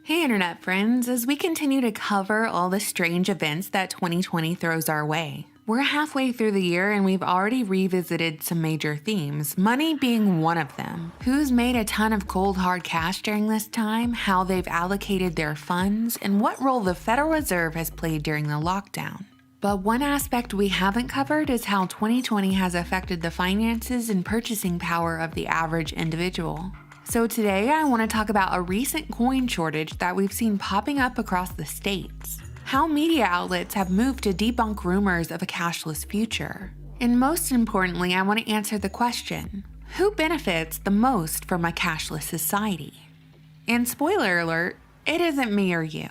Hey internet friends, as we continue to cover all the strange events that 2020 throws our way. We're halfway through the year and we've already revisited some major themes, money being one of them. Who's made a ton of cold hard cash during this time, how they've allocated their funds, and what role the Federal Reserve has played during the lockdown. But one aspect we haven't covered is how 2020 has affected the finances and purchasing power of the average individual. So today I want to talk about a recent coin shortage that we've seen popping up across the states, how media outlets have moved to debunk rumors of a cashless future, and most importantly, I want to answer the question, who benefits the most from a cashless society? And spoiler alert, it isn't me or you.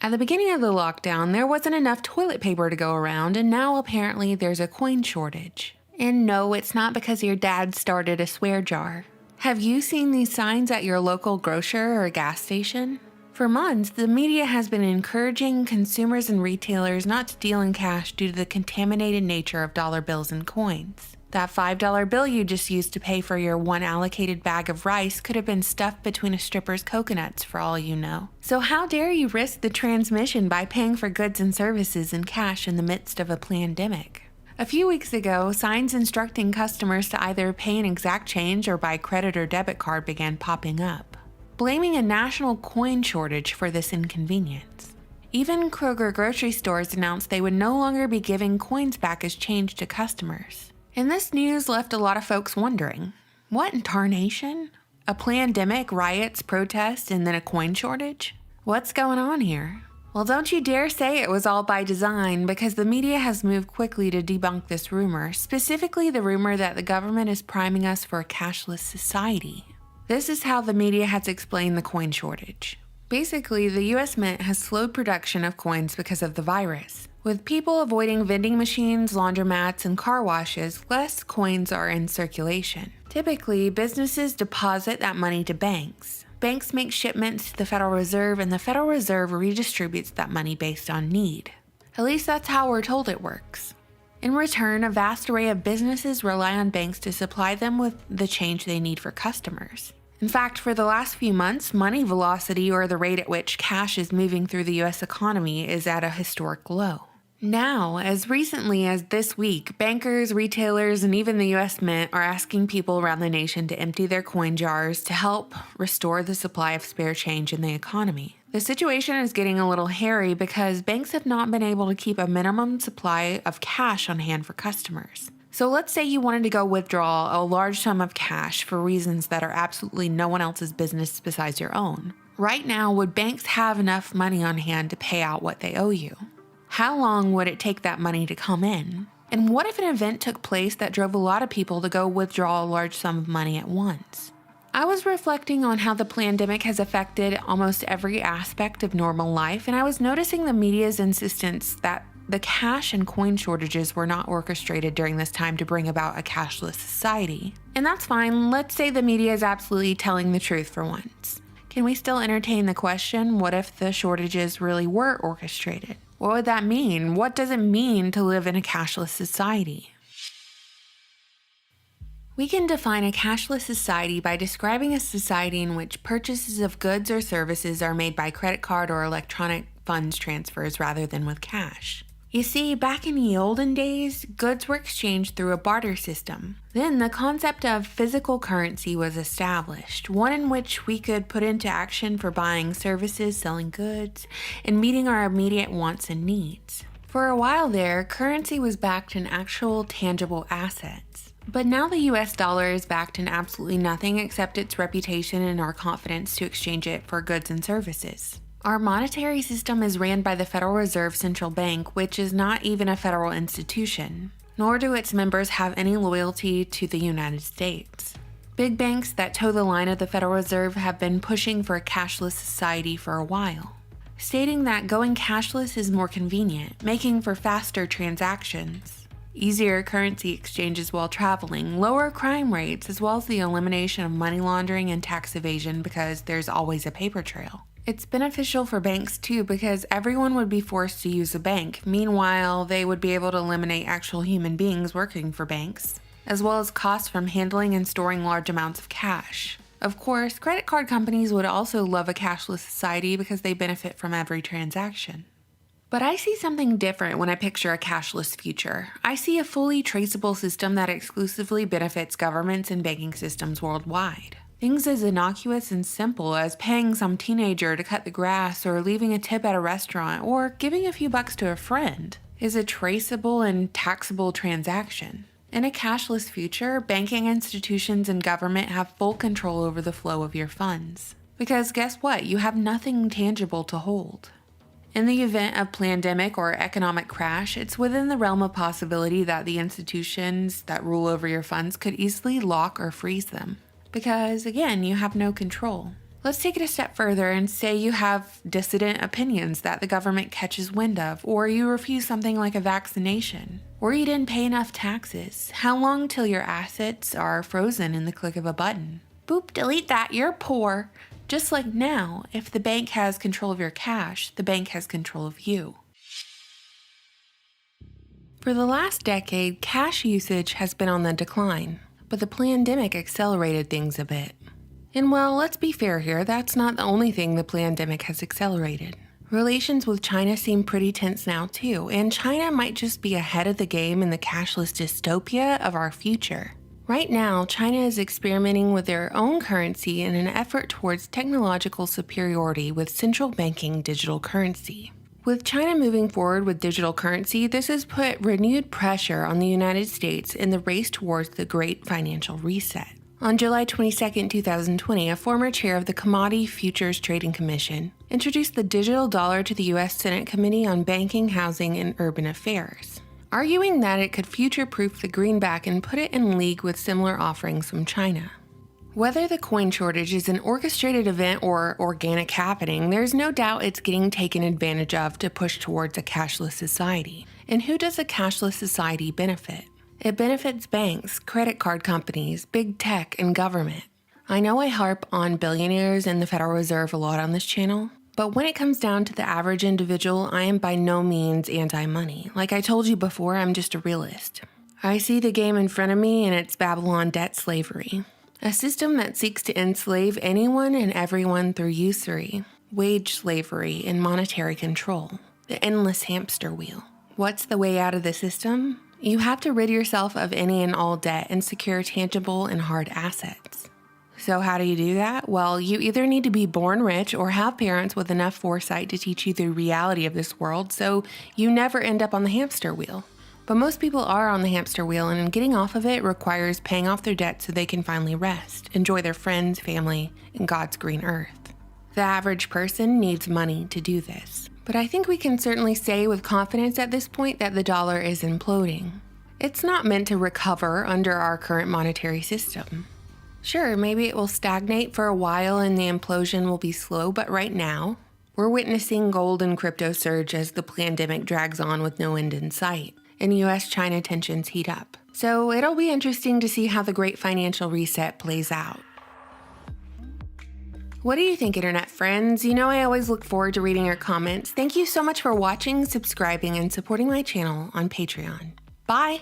At the beginning of the lockdown, there wasn't enough toilet paper to go around, and now apparently there's a coin shortage. And no, it's not because your dad started a swear jar. Have you seen these signs at your local grocer or gas station? For months, the media has been encouraging consumers and retailers not to deal in cash due to the contaminated nature of dollar bills and coins. That $5 bill you just used to pay for your one allocated bag of rice could have been stuffed between a stripper's coconuts for all you know. So how dare you risk the transmission by paying for goods and services in cash in the midst of a pandemic? A few weeks ago, signs instructing customers to either pay in exact change or by credit or debit card began popping up, blaming a national coin shortage for this inconvenience. Even Kroger grocery stores announced they would no longer be giving coins back as change to customers. And this news left a lot of folks wondering, what in tarnation? A pandemic, riots, protests, and then a coin shortage? What's going on here? Well, don't you dare say it was all by design, because the media has moved quickly to debunk this rumor, specifically the rumor that the government is priming us for a cashless society. This is how the media has explained the coin shortage. Basically, the US Mint has slowed production of coins because of the virus. With people avoiding vending machines, laundromats, and car washes, less coins are in circulation. Typically, businesses deposit that money to banks. Banks make shipments to the Federal Reserve, and the Federal Reserve redistributes that money based on need. At least that's how we're told it works. In return, a vast array of businesses rely on banks to supply them with the change they need for customers. In fact, for the last few months, money velocity, or the rate at which cash is moving through the US economy, is at a historic low. Now, as recently as this week, bankers, retailers, and even the US Mint are asking people around the nation to empty their coin jars to help restore the supply of spare change in the economy. The situation is getting a little hairy because banks have not been able to keep a minimum supply of cash on hand for customers. So let's say you wanted to go withdraw a large sum of cash for reasons that are absolutely no one else's business besides your own. Right now, would banks have enough money on hand to pay out what they owe you? How long would it take that money to come in? And what if an event took place that drove a lot of people to go withdraw a large sum of money at once? I was reflecting on how the pandemic has affected almost every aspect of normal life, and I was noticing the media's insistence that the cash and coin shortages were not orchestrated during this time to bring about a cashless society. And that's fine, let's say the media is absolutely telling the truth for once. Can we still entertain the question, what if the shortages really were orchestrated? What would that mean? What does it mean to live in a cashless society? We can define a cashless society by describing a society in which purchases of goods or services are made by credit card or electronic funds transfers rather than with cash. You see, back in the olden days, goods were exchanged through a barter system. Then the concept of physical currency was established, one in which we could put into action for buying services, selling goods, and meeting our immediate wants and needs. For a while there, currency was backed in actual tangible assets. But now the US dollar is backed in absolutely nothing except its reputation and our confidence to exchange it for goods and services. Our monetary system is ran by the Federal Reserve Central Bank, which is not even a federal institution, nor do its members have any loyalty to the United States. Big banks that toe the line of the Federal Reserve have been pushing for a cashless society for a while, stating that going cashless is more convenient, making for faster transactions, easier currency exchanges while traveling, lower crime rates, as well as the elimination of money laundering and tax evasion because there's always a paper trail. It's beneficial for banks too because everyone would be forced to use a bank. Meanwhile, they would be able to eliminate actual human beings working for banks, as well as costs from handling and storing large amounts of cash. Of course, credit card companies would also love a cashless society because they benefit from every transaction. But I see something different when I picture a cashless future. I see a fully traceable system that exclusively benefits governments and banking systems worldwide. Things as innocuous and simple as paying some teenager to cut the grass or leaving a tip at a restaurant or giving a few bucks to a friend is a traceable and taxable transaction. In a cashless future, banking institutions and government have full control over the flow of your funds. Because guess what? You have nothing tangible to hold. In the event of pandemic or economic crash, it's within the realm of possibility that the institutions that rule over your funds could easily lock or freeze them. Because again, you have no control. Let's take it a step further and say you have dissident opinions that the government catches wind of, or you refuse something like a vaccination, or you didn't pay enough taxes. How long till your assets are frozen in the click of a button? Boop, delete that, you're poor. Just like now, if the bank has control of your cash, the bank has control of you. For the last decade, cash usage has been on the decline, but the pandemic accelerated things a bit. And well, let's be fair here, that's not the only thing the pandemic has accelerated. Relations with China seem pretty tense now too, and China might just be ahead of the game in the cashless dystopia of our future. Right now, China is experimenting with their own currency in an effort towards technological superiority with central banking digital currency. With China moving forward with digital currency, this has put renewed pressure on the United States in the race towards the Great Financial Reset. On July 22, 2020, a former chair of the Commodity Futures Trading Commission introduced the digital dollar to the U.S. Senate Committee on Banking, Housing, and Urban Affairs, arguing that it could future-proof the greenback and put it in league with similar offerings from China. Whether the coin shortage is an orchestrated event or organic happening, there's no doubt it's getting taken advantage of to push towards a cashless society. And who does a cashless society benefit? It benefits banks, credit card companies, big tech, and government. I know I harp on billionaires and the Federal Reserve a lot on this channel, but when it comes down to the average individual, I am by no means anti-money. Like I told you before, I'm just a realist. I see the game in front of me and it's Babylon debt slavery. A system that seeks to enslave anyone and everyone through usury, wage slavery, and monetary control. The endless hamster wheel. What's the way out of the system? You have to rid yourself of any and all debt and secure tangible and hard assets. So how do you do that? Well, you either need to be born rich or have parents with enough foresight to teach you the reality of this world so you never end up on the hamster wheel. But most people are on the hamster wheel, and getting off of it requires paying off their debt so they can finally rest, enjoy their friends, family, and God's green earth. The average person needs money to do this. But I think we can certainly say with confidence at this point that the dollar is imploding. It's not meant to recover under our current monetary system. Sure, maybe it will stagnate for a while and the implosion will be slow, but right now, we're witnessing gold and crypto surge as the pandemic drags on with no end in sight, and US-China tensions heat up. So it'll be interesting to see how the Great Financial Reset plays out. What do you think, internet friends? You know I always look forward to reading your comments. Thank you so much for watching, subscribing, and supporting my channel on Patreon. Bye!